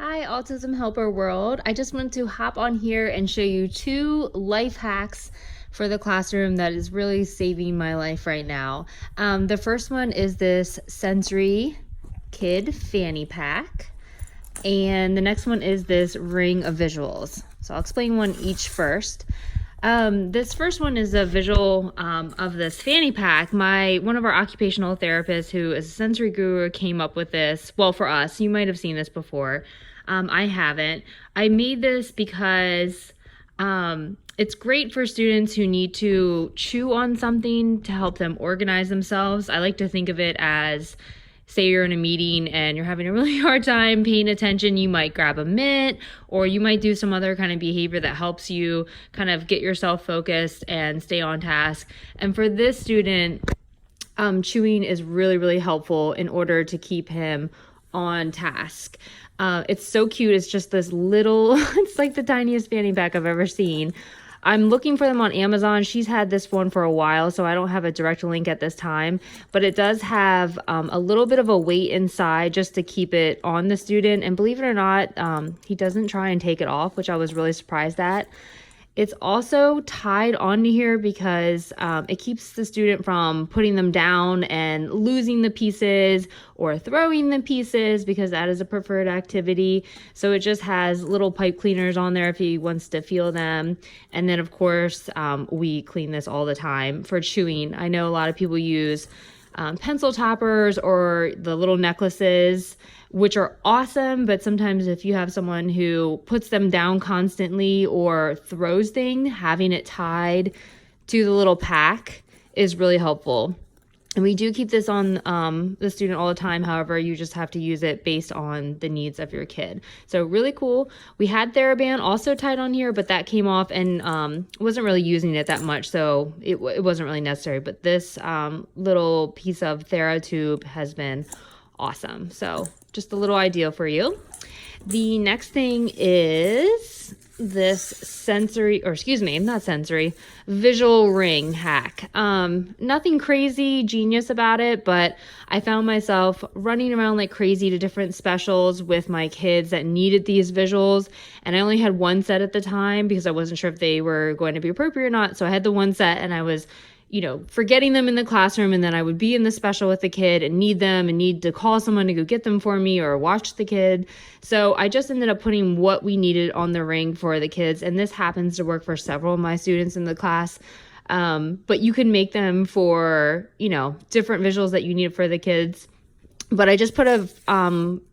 Hi, Autism Helper World. I just wanted to hop on here and show you 2 life hacks for the classroom that is really saving my life right now. The first one is this Sensory Kid Fanny Pack, and the next one is this Ring of Visuals. So I'll explain one each first. This first one is a visual of this fanny pack. One of our occupational therapists, who is a sensory guru, came up with this. Well, for us, you might have seen this before. I haven't. I made this because it's great for students who need to chew on something to help them organize themselves. I like to think of it as, say you're in a meeting and you're having a really hard time paying attention, you might grab a mint, or you might do some other kind of behavior that helps you kind of get yourself focused and stay on task. And for this student, chewing is really, really helpful in order to keep him on task. It's so cute. It's just this little, it's like the tiniest fanny pack I've ever seen. I'm looking for them on Amazon. She's had this one for a while, so I don't have a direct link at this time, but it does have a little bit of a weight inside just to keep it on the student. And believe it or not, he doesn't try and take it off, which I was really surprised at. It's also tied onto here because it keeps the student from putting them down and losing the pieces or throwing the pieces, because that is a preferred activity. So it just has little pipe cleaners on there if he wants to feel them. And then, of course, we clean this all the time for chewing. I know a lot of people use pencil toppers or the little necklaces, which are awesome, but sometimes if you have someone who puts them down constantly or throws things, having it tied to the little pack is really helpful. And we do keep this on the student all the time. However, you just have to use it based on the needs of your kid. So really cool. We had TheraBand also tied on here, but that came off and wasn't really using it that much, so it wasn't really necessary. But this little piece of TheraTube has been awesome. So just a little idea for you. The next thing is this visual ring hack. Nothing crazy genius about it, but I found myself running around like crazy to different specials with my kids that needed these visuals, and I only had one set at the time because I wasn't sure if they were going to be appropriate or not. So I had the one set and I was forgetting them in the classroom, and then I would be in the special with the kid and need them and need to call someone to go get them for me or watch the kid. So I just ended up putting what we needed on the ring for the kids, and this happens to work for several of my students in the class. But you can make them for, different visuals that you need for the kids. But I just put a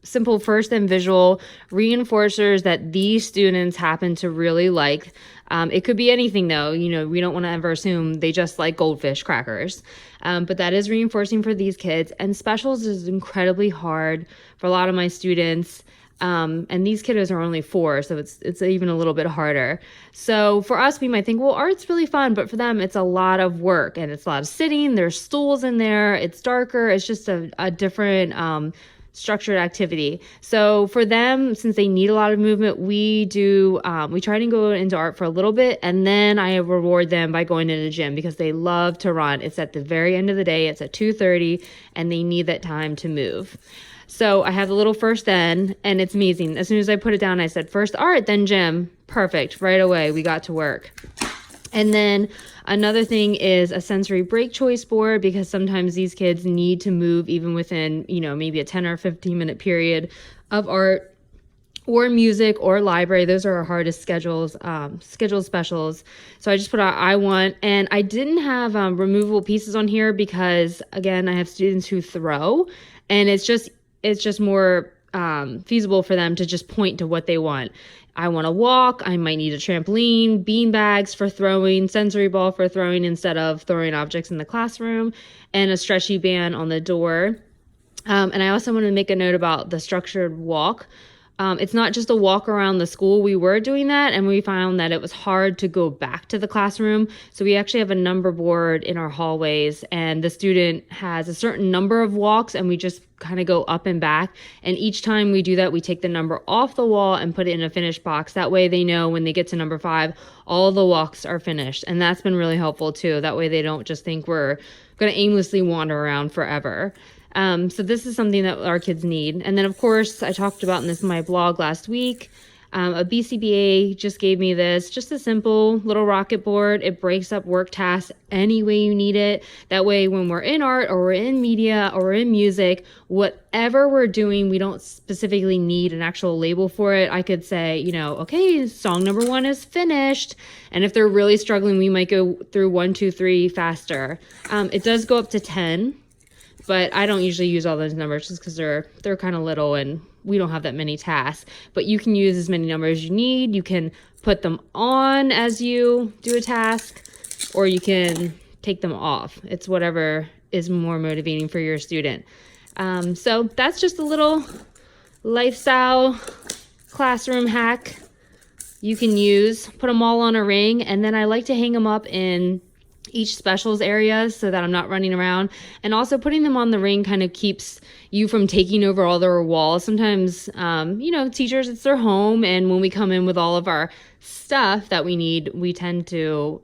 simple first and visual reinforcers that these students happen to really like. It could be anything, though. We don't want to ever assume they just like goldfish crackers. But that is reinforcing for these kids. And specials is incredibly hard for a lot of my students. And these kiddos are only 4, so it's even a little bit harder. So for us, we might think, well, art's really fun, but for them, it's a lot of work and it's a lot of sitting. There's stools in there. It's darker. It's just a different structured activity. So for them, since they need a lot of movement, we try to go into art for a little bit, and then I reward them by going to the gym because they love to run. It's at the very end of the day. It's at 2:30, and they need that time to move. So I have the little first then, and it's amazing. As soon as I put it down, I said, first art, then gym. Perfect. Right away, we got to work. And then another thing is a sensory break choice board, because sometimes these kids need to move even within, maybe a 10 or 15 minute period of art or music or library. Those are our hardest scheduled specials. So I just put out I want, and I didn't have removable pieces on here because, again, I have students who throw, and it's just more feasible for them to just point to what they want. I want to walk. I might need a trampoline, bean bags for throwing, sensory ball for throwing instead of throwing objects in the classroom, and a stretchy band on the door. And I also want to make a note about the structured walk. It's not just a walk around the school. We were doing that, and we found that it was hard to go back to the classroom. So we actually have a number board in our hallways, and the student has a certain number of walks, and we just kind of go up and back. And each time we do that, we take the number off the wall and put it in a finished box. That way they know when they get to number 5, all the walks are finished. And that's been really helpful too. That way they don't just think we're going to aimlessly wander around forever. So this is something that our kids need. And then, of course, I talked about in my blog last week. A BCBA just gave me this, just a simple little rocket board. It breaks up work tasks any way you need it. That way, when we're in art or we're in media or we're in music, whatever we're doing, we don't specifically need an actual label for it. I could say, okay, song number 1 is finished. And if they're really struggling, we might go through 1, 2, 3 faster. It does go up to 10. But I don't usually use all those numbers just because they're kind of little and we don't have that many tasks. But you can use as many numbers as you need. You can put them on as you do a task, or you can take them off. It's whatever is more motivating for your student. So that's just a little lifestyle classroom hack you can use. Put them all on a ring, and then I like to hang them up in each specials area so that I'm not running around. And also putting them on the ring kind of keeps you from taking over all their walls. Sometimes, teachers, it's their home. And when we come in with all of our stuff that we need, we tend to,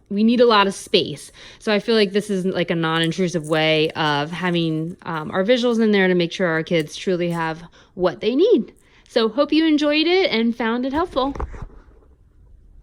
we need a lot of space. So I feel like this is like a non-intrusive way of having our visuals in there to make sure our kids truly have what they need. So hope you enjoyed it and found it helpful.